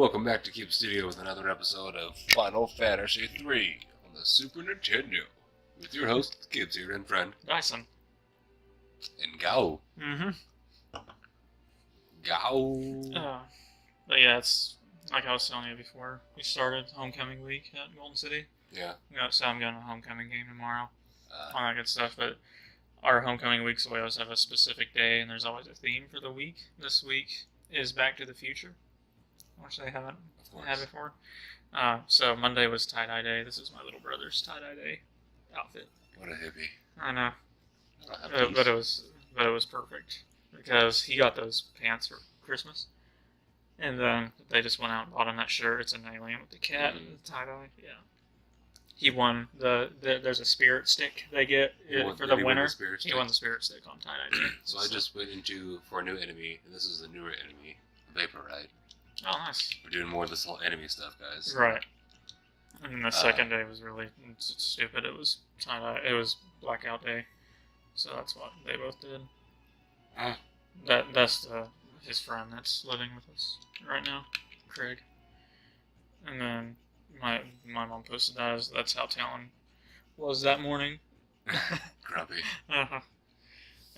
Welcome back to Kibbs Studio with another episode of Final Fantasy III on the Super Nintendo. With your host, Kibbs here, and friend Dyson. And Gao. But yeah, it's like I was telling you before. We started homecoming week at Golden City. Yeah. So I'm going to a homecoming game tomorrow. All that good stuff. But our homecoming weeks, we always have a specific day, and there's always a theme for the week. This week is Back to the Future, which they haven't had before. So Monday was tie-dye day. This is my little brother's tie-dye day outfit. What a hippie. I know. But it was perfect because he got those pants for Christmas, and then they just went out and bought him that shirt. It's an alien with the cat and the tie-dye. Yeah. He won there's a spirit stick they get for the winner. He won the spirit stick on tie-dye day. So I just went for a new enemy, and this is a newer enemy, Vaporite. Oh, nice. We're doing more of this whole enemy stuff, guys. Right. And the second day was really stupid. It was it was blackout day, so that's what they both did. That's his friend that's living with us right now, Craig. And then my mom posted that as that's how Talon was that morning. Grumpy. And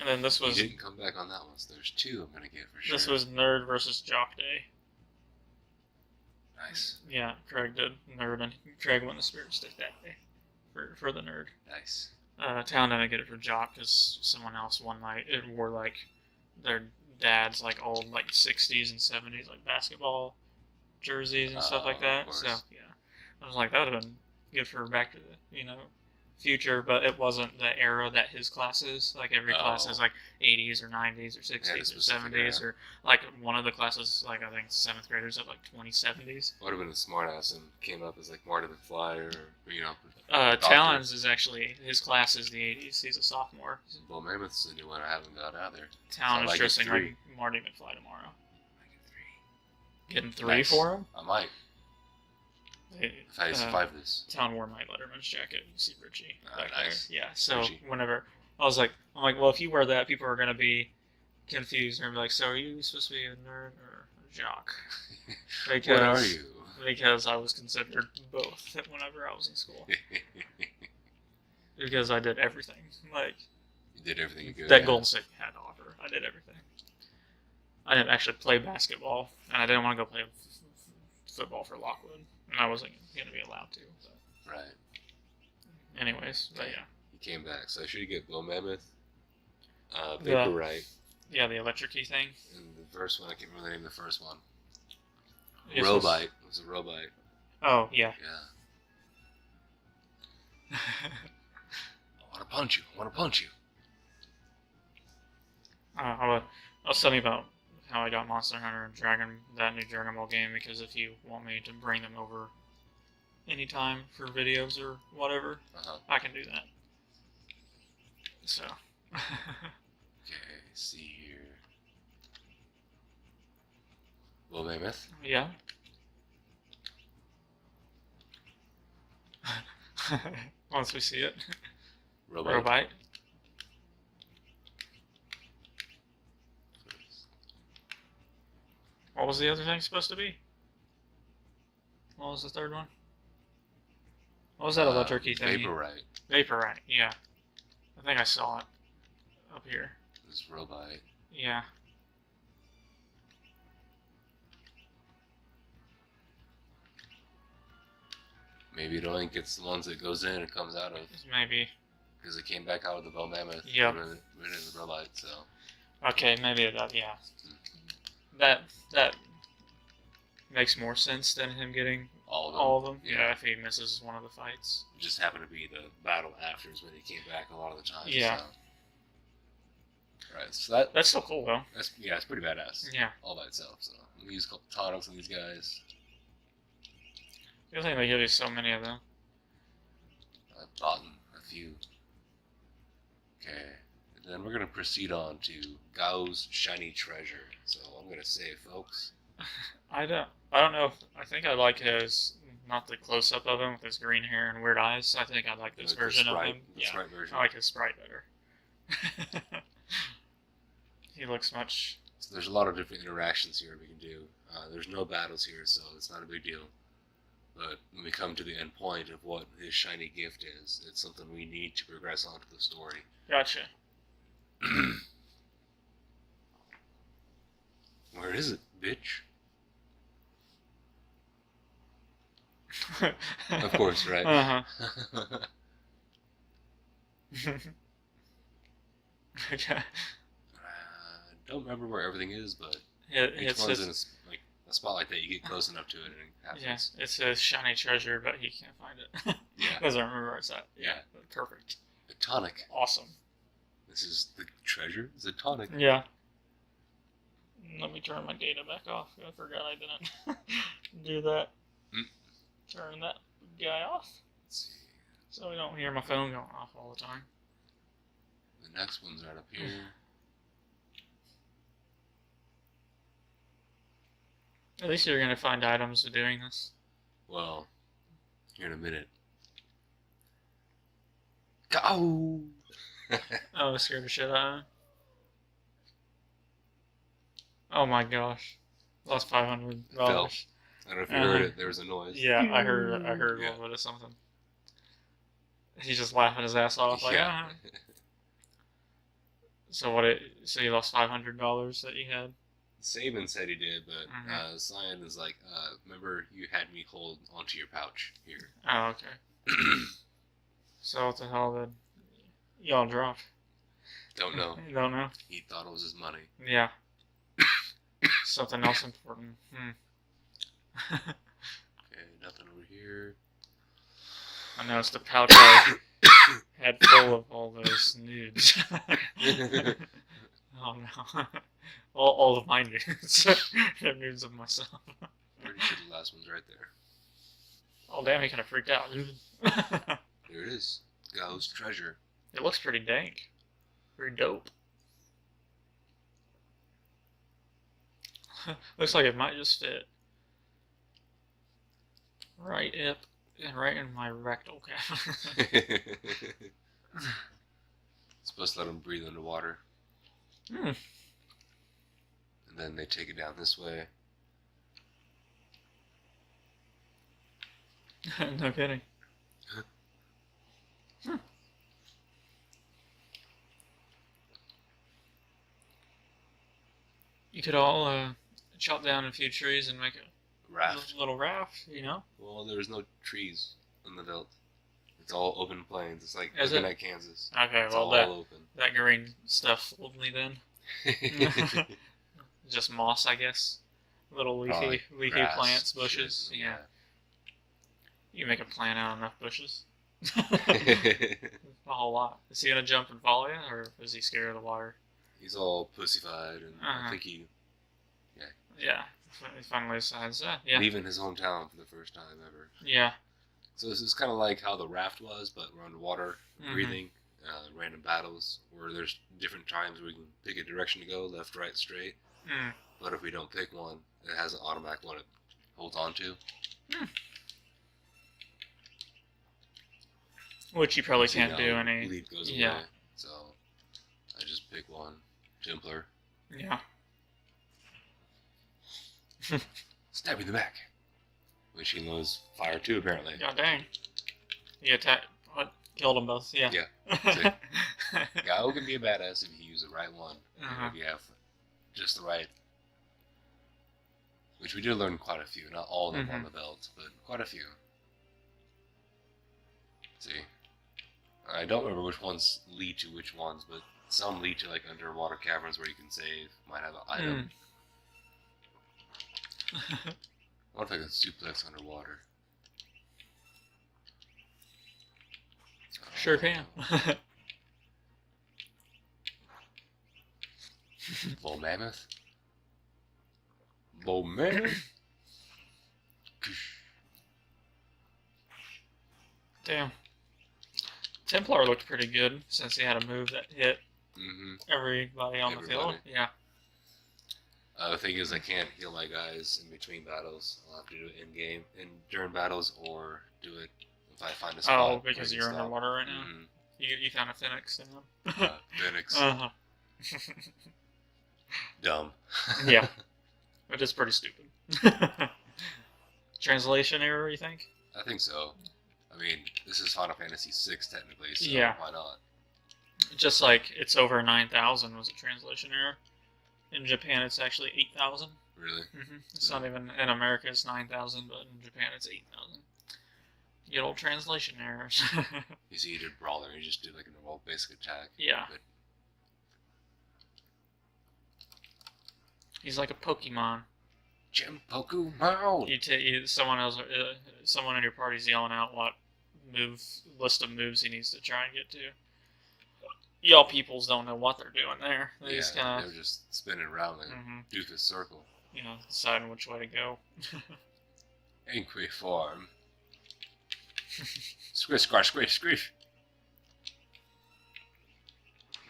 then this was. You didn't come back on that one, so there's two I'm gonna get for sure. This was Nerd versus Jock Day. Nice. Yeah, Craig did Nerd, and Craig won the spirit stick that day for the Nerd. Nice. Talon didn't get it for Jock because someone else one night it wore like their dad's like old like 60s and 70s like basketball jerseys and stuff like that. So yeah, I was like that would have been good for Back to the Future, but it wasn't the era that his class is. Like every class is like 80s or 90s or 60s or 70s or like one of the classes like I think 7th graders have like 2070s. Would have been a smartass and came up as like Marty McFly or Talon's is actually his class is the 80s. He's a sophomore. Well, Mammoth's the new one I haven't got either. Talon is dressing like Marty McFly tomorrow. I get 3. Getting 3 for him? I might. If I survive this. Talon wore my Letterman's jacket. You see Richie back nice. there. Yeah, so Richie. whenever I'm like, well, if you wear that, people are going to be confused. They're going to be like, so are you supposed to be a nerd or a jock? What are you? Because I was considered both whenever I was in school. Because I did everything. Like, you did everything you could. That Golden City had to offer. I did everything. I didn't actually play basketball, and I didn't want to go play football for Lockwood. And I wasn't going to be allowed to. So. Right. Anyways, but yeah. He came back. So should you get Blow Mammoth? Vaporite. Yeah, the electric key thing. And the first one, I can't remember the name of the first one. Yes, Robite. It was a Robite. Oh, yeah. Yeah. I want to punch you. I was telling you about how I got Monster Hunter and that new Dragon Ball game, because if you want me to bring them over anytime for videos or whatever, I can do that. So. Okay, see here. Blow Mammoth? Yeah. Once we see it. Robite. What was the other thing supposed to be? What was the third one? What was that electric key thing? Vaporite, yeah. I think I saw it up here. This Robite. Yeah. Maybe it only gets the ones that goes in and comes out of. Maybe. Because it came back out of the Bell Mammoth. Yep. Rid of the Robite, so. Okay, maybe that, yeah. That makes more sense than him getting all of them. Yeah, if he misses one of the fights. It just happened to be the battle after is when he came back a lot of the time. Yeah. So. Right, so that's still cool though. It's pretty badass. Yeah. All by itself. So we use a couple tonics on these guys. The other thing they give you so many of them. I've bought a few. Okay. And then we're gonna proceed on to Gao's Shiny Treasure. So I'm gonna say, folks. I don't know. I think I like his, not the close up of him with his green hair and weird eyes. I think I like this version of him. Yeah. Version. I like his sprite better. He looks much So there's a lot of different interactions here we can do. There's no battles here, so it's not a big deal. But when we come to the end point of what his shiny gift is, it's something we need to progress onto the story. Gotcha. Where is it, bitch? Of course, right? Okay. Don't remember where everything is, but each It's one's in a spot like that. You get close enough to it, and it happens. Yeah, it says shiny treasure, but he can't find it. Yeah. Doesn't remember where it's at. Yeah. Perfect. A tonic. Awesome. This is the treasure. It's a tonic. Yeah. Let me turn my data back off. I forgot I didn't do that. Turn that guy off. Let's see. So we don't hear my phone going off all the time. The next one's right up here. At least you're gonna find items of doing this. Well, here in a minute. Go! Oh, it scared the shit out of me. Oh my gosh. Lost $500. I don't know if you heard it, there was a noise. Yeah, I heard a little bit of something. He's just laughing his ass off like, yeah. So so you lost $500 that you had? Saban said he did, but Cyan is like, remember you had me hold onto your pouch here. Oh, okay. So what the hell did y'all drop? Don't know. You don't know? He thought it was his money. Yeah. Something else important. Okay, nothing over here. I noticed the pouch I had full of all those nudes. Oh no. All of my nudes. They're nudes of myself. Pretty sure the last one's right there. Oh damn, he kind of freaked out. Here it is. Gho's treasure. It looks pretty dank. Pretty dope. Looks like it might just fit. Right up and right in my rectal cavity. Supposed to let them breathe underwater. And then they take it down this way. No kidding. You could all chop down a few trees and make a Raft. little raft, you know? Well, there's no trees on the veldt. It's all open plains. It's like Is looking it? at Kansas. Okay, It's well all open. that green stuff only then. Just moss, I guess. Little leafy grass, plants, bushes. shit, Yeah. You make a plant out of enough bushes. yeah. A whole lot. Is he gonna jump and follow you, or is he scared of the water? He's all pussyfied, and I think he Yeah. He finally decides, yeah. leaving his hometown for the first time ever. Yeah. So this is kind of like how the raft was, but we're underwater, breathing, random battles, where there's different times where we can pick a direction to go, left, right, straight. But if we don't pick one, it has an automatic one it holds on to. Which you probably So can't now do any. lead goes Yeah. away. So I just pick one. Templar. Yeah. Stab me in the back. Which he knows fire too, apparently. God dang. He attacked. What? Killed them both. Yeah. Yeah. Gao can be a badass if you use the right one. If you have just the right. Which we did learn quite a few. Not all of them on the belt, but quite a few. Let's see. I don't remember which ones lead to which ones, but some lead to like underwater caverns where you can save. Might have an item. I wonder if I can suplex underwater. Sure can. Bull mammoth? Bull mammoth? Damn. Templar looked pretty good since he had a move that hit everybody on the field. Yeah. The thing is, I can't heal my guys in between battles. I'll have to do it in game, during battles, or do it if I find a spot. Oh, because you're underwater right now. You found a Phoenix. Phoenix. Dumb. Yeah. It is pretty stupid. Translation error, you think? I think so. I mean, this is Final Fantasy VI technically, so yeah. why not? Just like it's over 9,000 was a translation error. In Japan, it's actually 8,000. Really? It's not even in America. It's 9,000, but in Japan, it's 8,000. Good old translation errors. You see, you did Brawler. You just did like a normal basic attack. Yeah. But... He's like a Pokemon. Gem Pokemon. Someone in your party's yelling out what list of moves he needs to try and get to. Y'all peoples don't know what they're doing there. They're just spinning around like a doofus circle. Deciding which way to go. Inquiry form. Squish.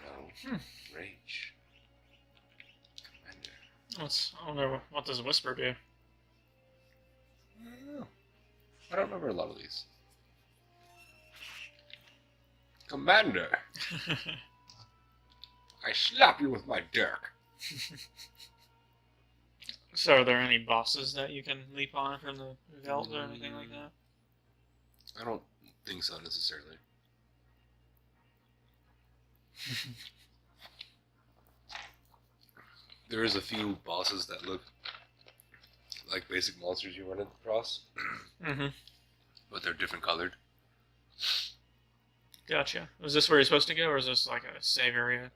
No. Rage. Commander. I don't know, what does Whisper do? I don't know. I don't remember a lot of these. Commander! I slap you with my dirk. So are there any bosses that you can leap on from the vault or anything like that? I don't think so necessarily. There is a few bosses that look like basic monsters you run across. But they're different colored. Gotcha. Was this where you're supposed to go, or is this like a save area?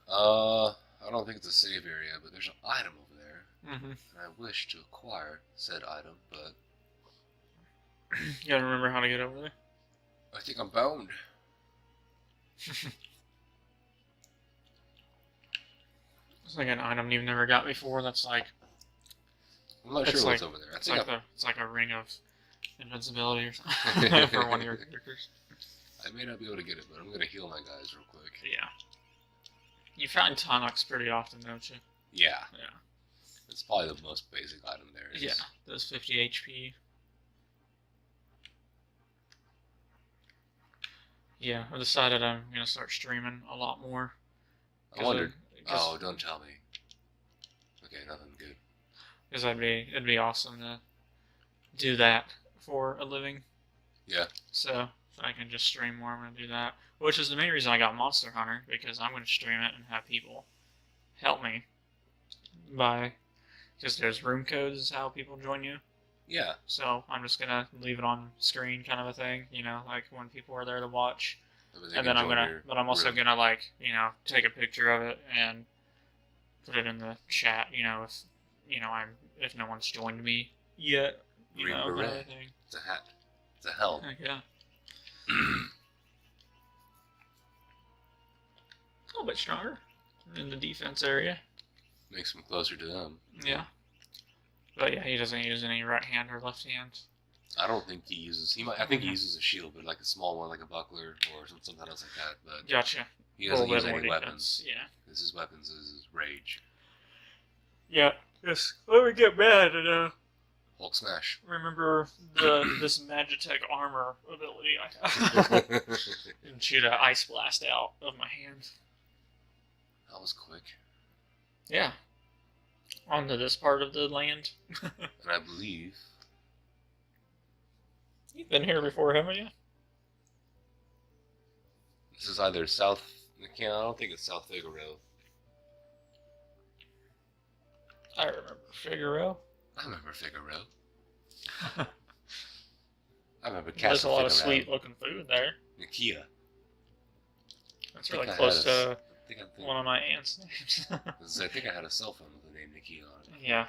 I don't think it's a save area, but there's an item over there. And I wish to acquire said item, but... You gotta remember how to get over there? I think I'm bound. It's like an item you've never got before. That's like I'm not sure what's over there. It's like a ring of invincibility or something for one of your characters. I may not be able to get it, but I'm gonna heal my guys real quick. Yeah. You find tonics pretty often, don't you? Yeah. Yeah. It's probably the most basic item there is. Yeah. Does 50 HP. Yeah, I decided I'm gonna start streaming a lot more. I wondered. Oh, don't tell me. Okay, nothing good. Because it'd be awesome to do that for a living. Yeah. So if I can just stream more, I'm gonna do that. Which is the main reason I got Monster Hunter, because I'm gonna stream it and have people help me because there's room codes is how people join you. Yeah. So I'm just gonna leave it on screen, kind of a thing, like when people are there to watch. And then I'm also gonna like, take a picture of it and put it in the chat, if no one's joined me yet, Green kind of beret. thing. It's a hat. It's a helm. Heck yeah. A little bit stronger in the defense area. Makes him closer to them. Yeah. But yeah, he doesn't use any right hand or left hand. I don't think he uses. I think he uses a shield, but like a small one, like a buckler or something else like that. But gotcha. He doesn't use any weapons. Yeah. Because his weapons is his rage. Yeah. Yes. When we get mad and Hulk smash. Remember this Magitech armor ability I have, and shoot an ice blast out of my hand. That was quick. Yeah. Onto this part of the land. And I believe... You've been here before, haven't you? This is either South... I don't think it's South Figaro. I remember Figaro. I remember Figaro. I remember Castle There's a lot Figaro. of sweet-looking food there. Nikia. That's really close to one of my aunt's names. I think I had a cell phone with the name Nikia on it. Yeah.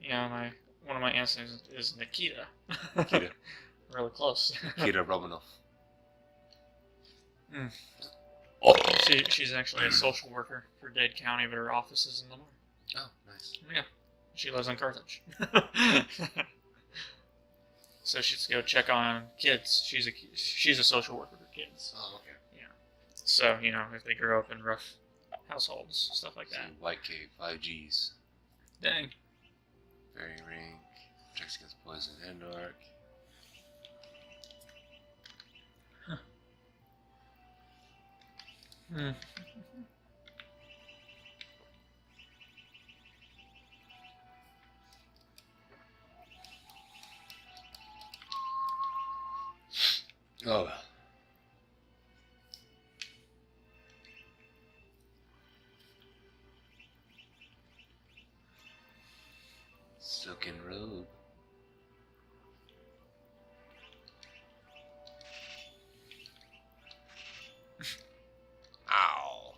Yeah, one of my aunts' names is Nikita. Nikita. Really close. Nikita Romanoff. Oh. She's actually a social worker for Dade County, but her office is in Lamar. Oh, nice. Yeah. She lives in Carthage. So she's go check on kids. She's a social worker for kids. Oh, okay. Yeah. So, if they grow up in rough households, stuff like that. White Cave, 5Gs. Dang. Fairy Ring, protects against poison and dark. Oh. Silken robe. Ow.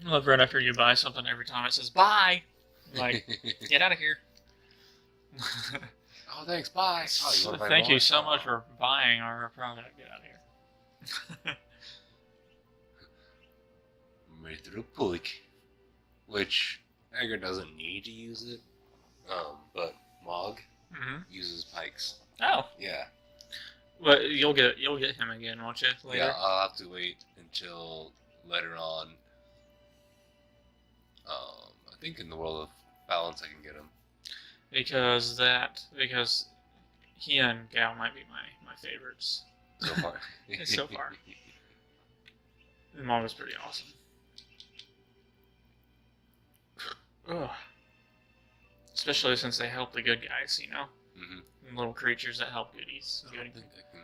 I love right after you buy something, every time it says bye. Like, get out of here. Oh, thanks. Bye. Oh, you Thank you so much for buying our product. Get out of here. Made through Pulik, which Egger doesn't need to use it. But Mog uses pikes. Oh. Yeah. But you'll get him again, won't you? Later. Yeah, I'll have to wait until later on. I think in the World of Balance I can get him. Because he and Gal might be my favorites. So far. So far. The Mog was pretty awesome. Ugh. Especially since they help the good guys, you know? Mm-hmm. Little creatures that help goodies. I don't think I can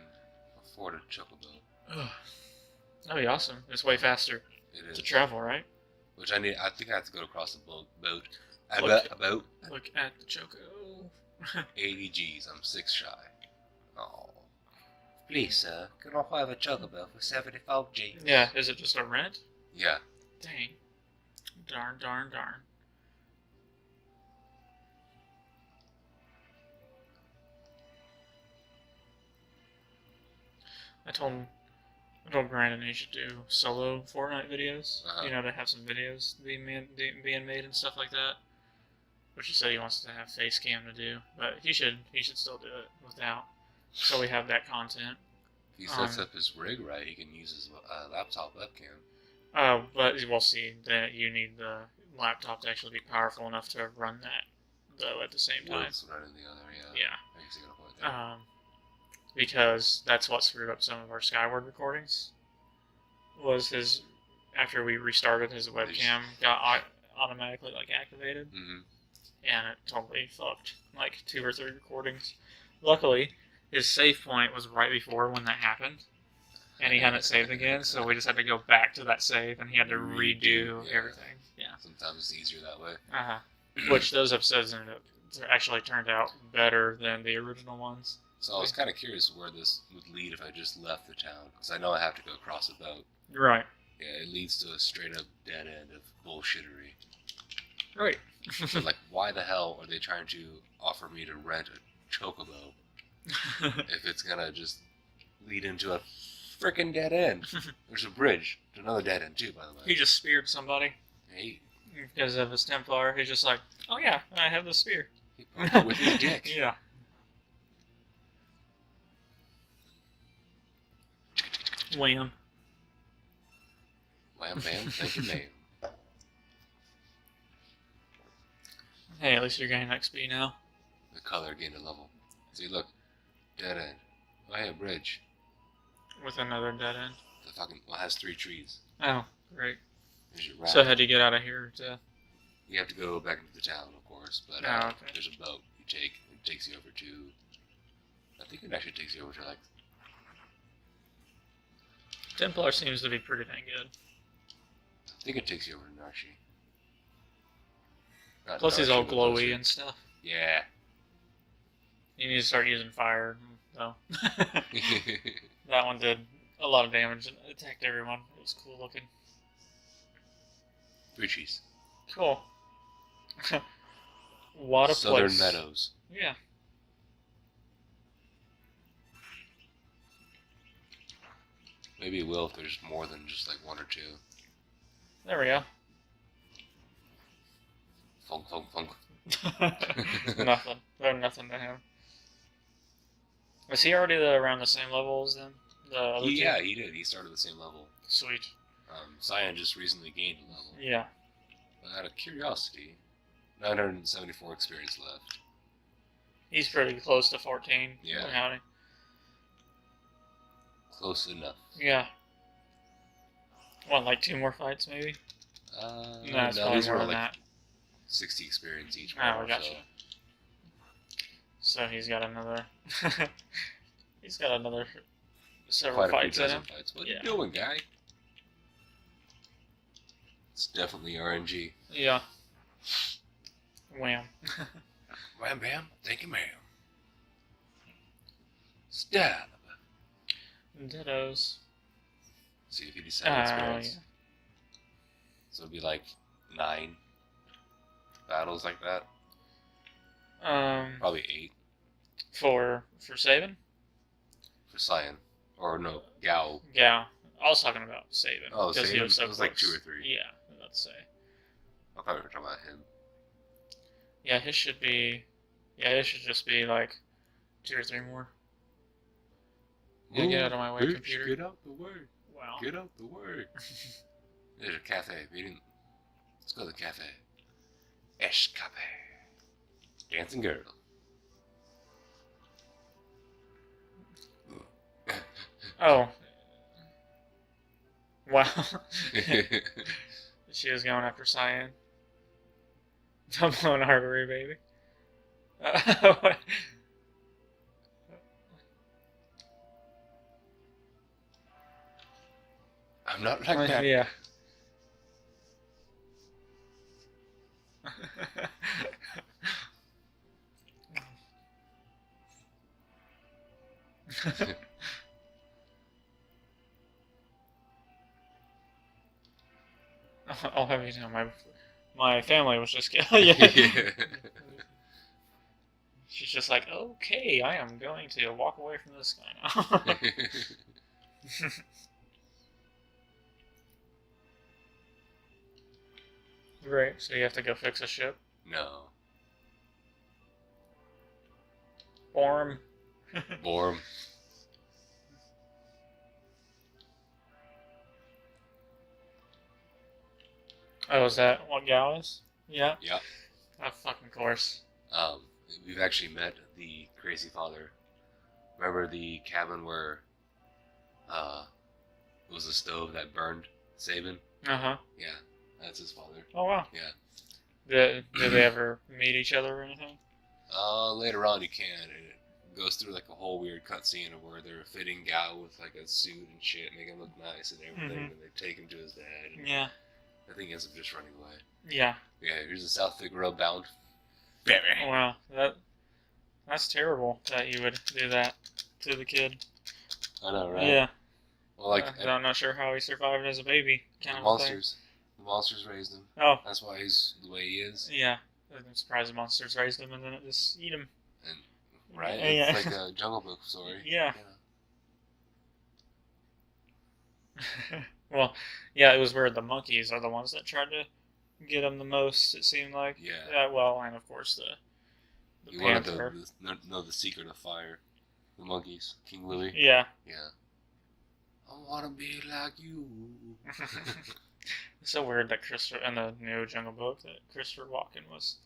afford a chocobo. Ugh. That'd be awesome. It's way faster to travel, right? Which I think I have to go across the boat. Look at the choco. 80 G's. I'm 6 shy. Oh. Please, sir, can I have a chocobo for 75 G's? Yeah, is it just a rent? Yeah. Dang. Darn. I told Brandon he should do solo Fortnite videos. You know, to have some videos being made and stuff like that. Which he said he wants to have face cam to do, but he should still do it without. So we have that content. If he sets up his rig right, he can use his laptop webcam. But we'll see that you need the laptop to actually be powerful enough to run that though at the same time. Running the other, yeah. I guess you got a point there. Because that's what screwed up some of our Skyward recordings. Was after we restarted, his webcam got automatically activated, and it totally fucked 2 or 3 recordings. Luckily, his save point was right before when that happened, and he hadn't saved again, so we just had to go back to that save, and he had to redo everything. Yeah. Sometimes it's easier that way. Which those episodes actually turned out better than the original ones. So I was kind of curious where this would lead if I just left the town, because I know I have to go across a boat. Right. Yeah, it leads to a straight-up dead end of bullshittery. Right. So, why the hell are they trying to offer me to rent a chocobo if it's gonna just lead into a frickin' dead end? There's a bridge to another dead end too, by the way. He just speared somebody. Hey. Because of his Templar, he's just like, oh yeah, I have the spear. He poked it with his dick. Yeah. Wham. Wham bam, thank you, ma'am. Hey, at least you're getting XP now. The color gained a level. See, look. Dead end. Oh, hey, a bridge. With another dead end. It has 3 trees. Oh, great. There's your raft. So how do you get out of here to... You have to go back into the town, of course, but okay. There's a boat you take. It takes you over to... I think it actually takes you over to, Templar seems to be pretty dang good. I think it takes you over to Narshe. Plus he's all glowy and stuff. Yeah. You need to start using fire, though. That one did a lot of damage and attacked everyone. It was cool looking. 3 trees. Cool. What a Southern place. Meadows. Yeah. Maybe it will if there's more than just 1 or 2. There we go. Funk, funk, funk. Nothing. There's nothing to him. Was he already around the same level as them? The other two? Yeah, he did. He started the same level. Sweet. Cyan just recently gained a level. Yeah. But out of curiosity, 974 experience left. He's pretty close to 14. Yeah. Howdy. Close enough. Yeah. What, 2 more fights, maybe? No, it's probably these more were than that. 60 experience each. Oh, gotcha. So he's got another... he's got another several fights at him. Fights. What are you doing, guy? It's definitely RNG. Yeah. Wham. Wham bam, thank you ma'am. Stab. Dittos. See if he decides. Yeah. So it'd be like 9 battles like that. Probably 8. For Sabin? For Cyan. Or no, Gao. Yeah. I was talking about Sabin. Oh, Sabin? He was so it was close. like 2 or 3. Yeah, let's say. I thought we were talking about him. Yeah, his should be... Yeah, it should just be like 2 or 3 more. Yeah, get out of my way, bitch, computer. Get out the way. Wow. Get out the way. There's a cafe. Let's go to the cafe. Escape. Dancing girl. Oh. Wow. She was going after Cyan. I'm blowing artery, baby. I'm not like that. Yeah. I'll have you know, my family was just yeah. She's just like, okay, I am going to walk away from this guy now. Right, so you have to go fix a ship? No. Borm. Borm. Oh, is that what Gal is? Yeah? Yeah. Of fucking course. We've actually met the crazy father. Remember the cabin where it was a stove that burned Sabin? Uh-huh. Yeah, that's his father. Oh, wow. Yeah. Did they ever meet each other or anything? Later on you can. It goes through like a whole weird cutscene of where they're fitting Gal with like a suit and shit, make him look nice and everything, and they take him to his dad. And Yeah. I think he ends up just running away. Yeah. Yeah, here's a South Figaro bound. Wow, that's terrible that you would do that to the kid. I know, right? Yeah. Well, like I'm not sure how he survived as a baby. The monsters raised him. Oh. That's why he's the way he is. Yeah. I'm surprised the monsters raised him and then it just eat him. And right? Yeah. It's like a Jungle Book story. Yeah. Well, yeah, it was weird. The monkeys are the ones that tried to get him the most, it seemed like. Yeah. Well, and of course the you panther. wanted to know the secret of fire. The monkeys. King Louis. Yeah. Yeah. I want to be like you. It's so weird that in the new Jungle Book, that Christopher Walken was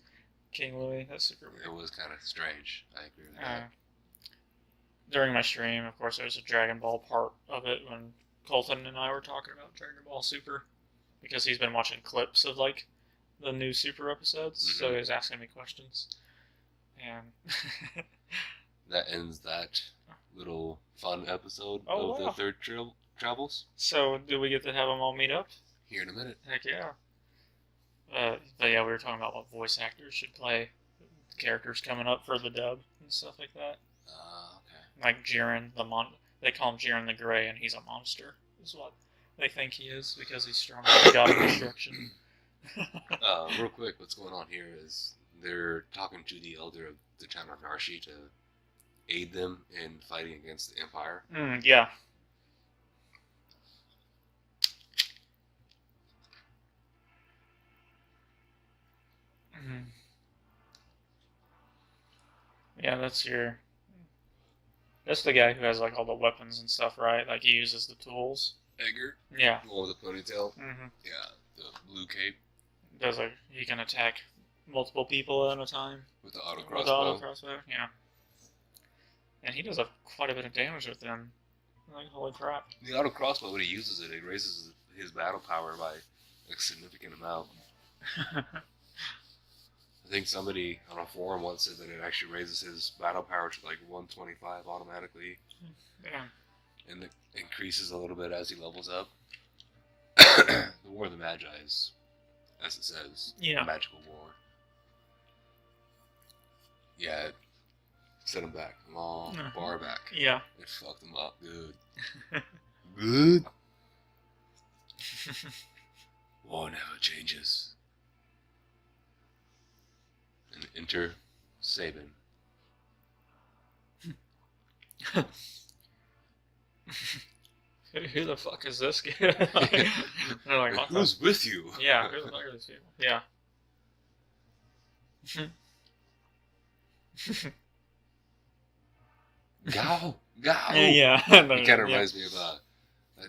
King Louis. That's super weird. It was kind of strange. I agree with that. During my stream, of course, there's a Dragon Ball part of it when Colton and I were talking about Dragon Ball Super, because he's been watching clips of like the new Super episodes, so he was asking me questions, and that ends that little fun episode of the third travels. So, do we get to have them all meet up? Here in a minute. Heck yeah. But yeah, we were talking about what voice actors should play characters coming up for the dub and stuff like that. Okay. Like Jiren, they call him Jiren the Grey, and he's a monster, is what they think he is, because he's strong like the god of destruction. Real quick, what's going on here is they're talking to the elder of the town of Narshe to aid them in fighting against the Empire. Yeah. Yeah, that's the guy who has like all the weapons and stuff, right? Like he uses the tools. Edgar? Yeah. The one with the ponytail? Mm-hmm. Yeah, the blue cape. He can attack multiple people at a time. With the auto crossbow. Yeah. And he does quite a bit of damage with them. Like, holy crap. The auto crossbow, when he uses it, it raises his battle power by a significant amount. I think somebody on a forum once said that it actually raises his battle power to like 125 automatically. Yeah. and it increases a little bit as he levels up. The War of the Magi is, as it says, a magical war. Yeah, it set him back, long, far back. Yeah. It fucked him up good. Good. War never changes. And enter Sabin. Who the fuck is this guy? They're like, who's with you? Yeah, who the fuck are these people? Yeah. Go! Yeah. It kind of reminds me of a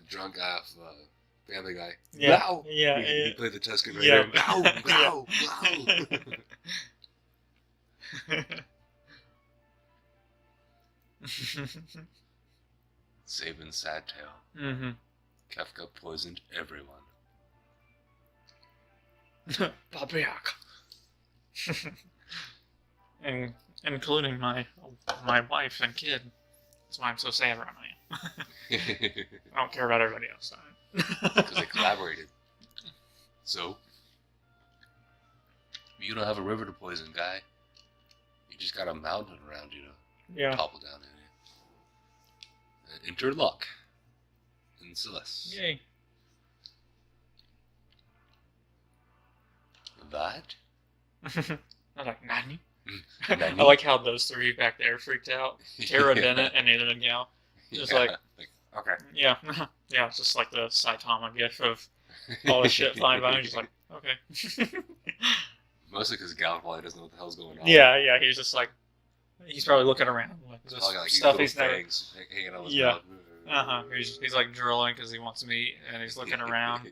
drunk guy off Family Guy. Yeah. Go! Yeah. He played the Tuscan Raider. Yeah. Go! Sabin's sad tale. Mm-hmm. Kefka poisoned everyone. Babiak. And including my wife and kid. That's why I'm so sad right now. I don't care about everybody else. Because they collaborated. So, you don't have a river to poison, guy. You just got a mountain around you to topple down in it. Enter Luck and Celeste. Yay. That? I'm like, Nani? Nani? I like how those three back there freaked out. Tara Bennett and Nathan Gal. Just like, okay. Yeah. Yeah, it's just like the Saitama gif of all the shit flying by. He's just like, okay. Mostly because Gal probably doesn't know what the hell's going on. Yeah, he's just like, he's probably looking around. Like, like stuff he's never... hanging out with Yeah. He's like drooling because he wants meat, and he's looking around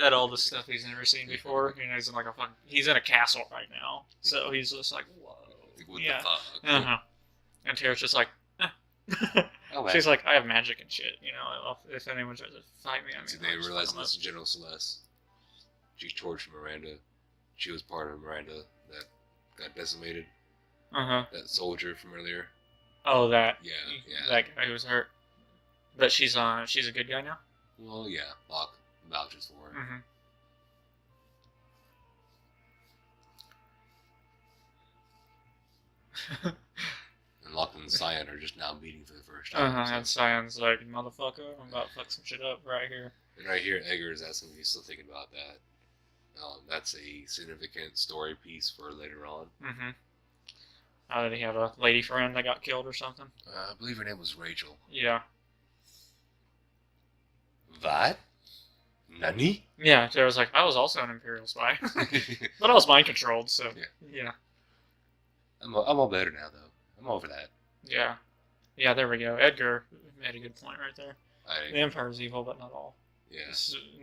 at all the stuff he's never seen before. You know, he's in like he's in a castle right now, so he's just like, whoa. What the fuck? And Tara's just like, Oh, she's like, I have magic and shit. You know, if anyone tries to fight me, so they realize this is General Celeste. She tortured Miranda. She was part of Miranda that got decimated. That soldier from earlier. Oh, that. Yeah. That guy who was hurt. But she's a good guy now? Well, yeah. Locke vouches for her. And Locke and Cyan are just now meeting for the first time. And Cyan's like, motherfucker, I'm about to fuck some shit up right here. And right here, Edgar is asking if he's still thinking about that. That's a significant story piece for later on. Did he have a lady friend that got killed or something? I believe her name was Rachel. Yeah. What? Nani? Yeah, there was like, I was also an Imperial spy. But I was mind controlled, so yeah. I'm all better now, though. I'm over that. Yeah. Yeah, there we go. Edgar made a good point right there. The Empire's evil, but not all. Yeah.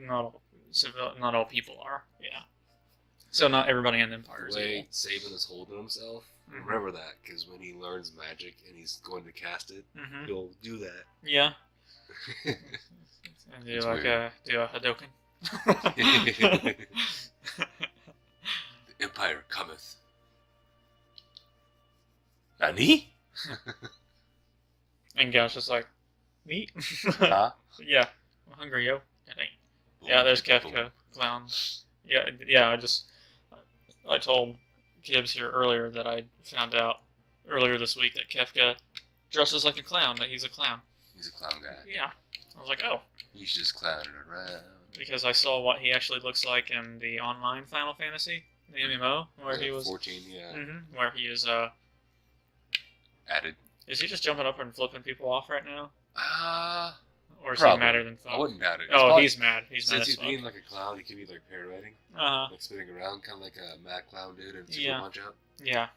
Not all people are. Yeah. So not everybody in the Empire is evil. The way Sabin is holding himself, remember that, because when he learns magic and he's going to cast it, he'll do that. Yeah. And do a Hadouken. The Empire cometh. Nani? And Gal's just like, meat? Huh? Yeah. I'm hungry, yo. Yeah, there's Kefka, clown. Yeah, I told Kibbs here earlier that I found out earlier this week that Kefka dresses like a clown, that he's a clown. He's a clown guy. Yeah. I was like, oh. He's just clowning around. Because I saw what he actually looks like in the online Final Fantasy, the MMO, where he was... 14, yeah. Where he is, added. Is he just jumping up and flipping people off right now? Or is probably. he madder than fuck? I wouldn't doubt it. He's mad. He's mad as Since fuck. he's being like a clown, he could be like pirouetting. Like spinning around, kind of like a mad clown did in Super Punch-Out. Yeah.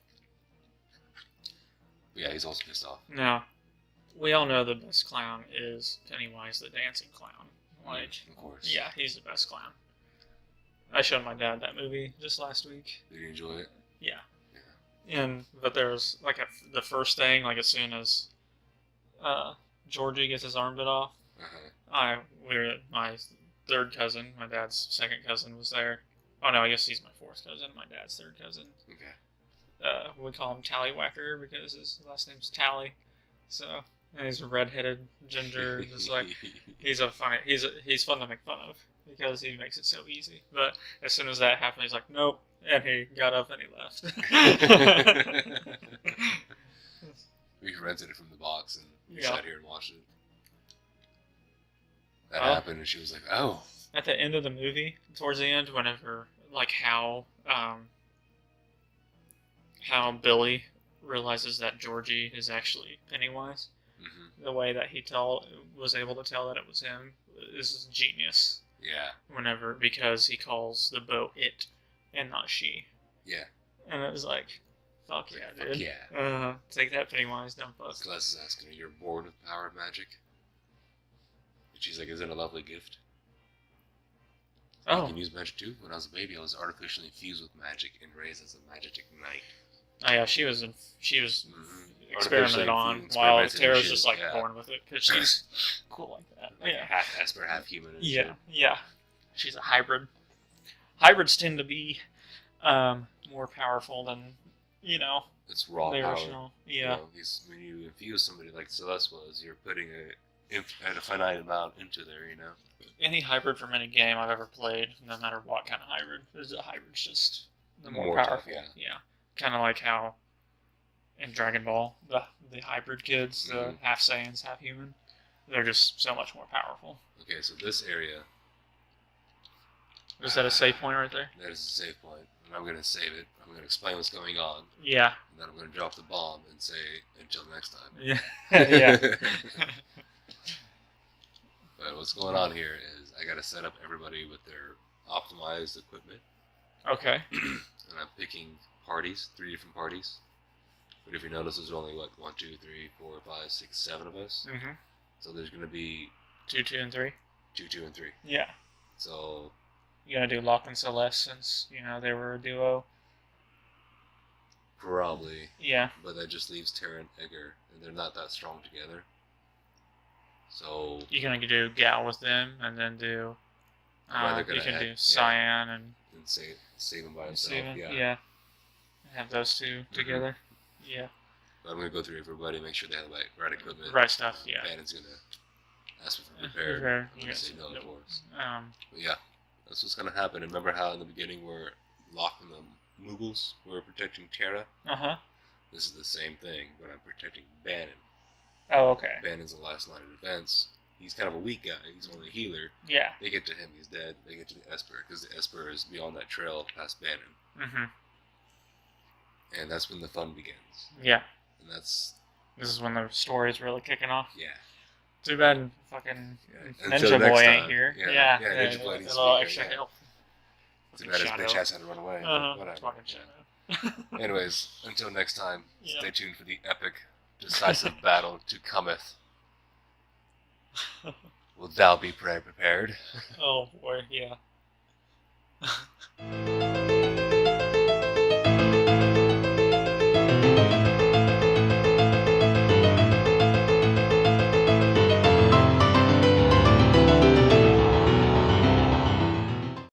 But yeah, he's also pissed off. Now, we all know the best clown is Pennywise the Dancing Clown. Like, of course. Yeah, he's the best clown. I showed my dad that movie just last week. Did he enjoy it? Yeah. But there was like the first thing, like as soon as Georgie gets his arm bit off, my third cousin, my dad's second cousin, was there. Oh no, I guess he's my fourth cousin, my dad's third cousin. Okay. We call him Tallywhacker because his last name's Tally. So And he's a redheaded ginger, just like he's fun to make fun of because he makes it so easy. But as soon as that happened, he's like, nope, and he got up and he left. We rented it from the box and we Yeah. sat here and watched it. That happened, and she was like, "Oh." At the end of the movie, towards the end, whenever like how Billy realizes that Georgie is actually Pennywise. Mm-hmm. The way that he was able to tell that it was him is genius. Yeah. Because he calls the boat it and not she. Yeah. And it was like, fuck yeah, fuck dude. Yeah. Take that, Pennywise, dumb fuck. Celeste is asking her, "You're born with the power of magic?" And she's like, "Is it a lovely gift?" Oh. You can use magic too? When I was a baby, I was artificially infused with magic and raised as a magic knight. Oh yeah, she was Mm-hmm. experimented on while Tara's just like born with it because she's cool like that. Like yeah. half Esper, half human. And Yeah, shit. yeah. She's a hybrid. Hybrids tend to be more powerful than, It's raw the power. original. Yeah. You know, when you infuse somebody like Celeste was, you're putting a finite amount into there, you know? Any hybrid from any game I've ever played, no matter what kind of hybrid, a hybrid's just the more Tough, powerful. yeah. Kind of like how in Dragon Ball, the hybrid kids, the half Saiyans, half human, they're just so much more powerful. Okay, so this area... Is that a save point right there? That is a save point. And I'm going to save it. I'm going to explain what's going on. Yeah. And then I'm going to drop the bomb and say, until next time. Yeah. Yeah. But what's going on here is I got to set up everybody with their optimized equipment. Okay. And I'm picking parties, 3 different parties. But if you notice, there's only, 1, 2, 3, 4, 5, 6, 7 of us. Mm-hmm. So there's going to be... 2, 2, and 3? 2, 2, and 3. Yeah. So... You gotta do Locke and Celeste since, they were a duo. Probably. Yeah. But that just leaves Tara and Edgar, and they're not that strong together. So... You're gonna do Gal with them, and then do... you can do Cyan and save him by himself. Steven. Yeah. Have those two together. Yeah. But I'm gonna go through everybody, make sure they have the right equipment. Right stuff. Yeah. Bannon's gonna ask me for repair. I'm gonna say no, of course. But yeah, that's what's gonna happen. And remember how in the beginning we're locking the Moogles? We're protecting Tara. Uh-huh. This is the same thing, but I'm protecting Bannon. Oh, okay. Bannon's the last line of defense. He's kind of a weak guy. He's only a healer. Yeah. They get to him, he's dead. They get to the Esper, because the Esper is beyond that trail past Bannon. Mm-hmm. And that's when the fun begins. Yeah. And that's... This is when the story's really kicking off. Yeah. Too bad fucking Until Ninja next Boy time. ain't here. Yeah, Ninja Boy needs a little to be extra here, yeah. help. Too bad his bitch ass had to run away. Whatever. Fucking Shadow. Anyways, until next time, Yeah. stay tuned for the epic, decisive battle to cometh. Will thou be prepared? Oh boy, yeah.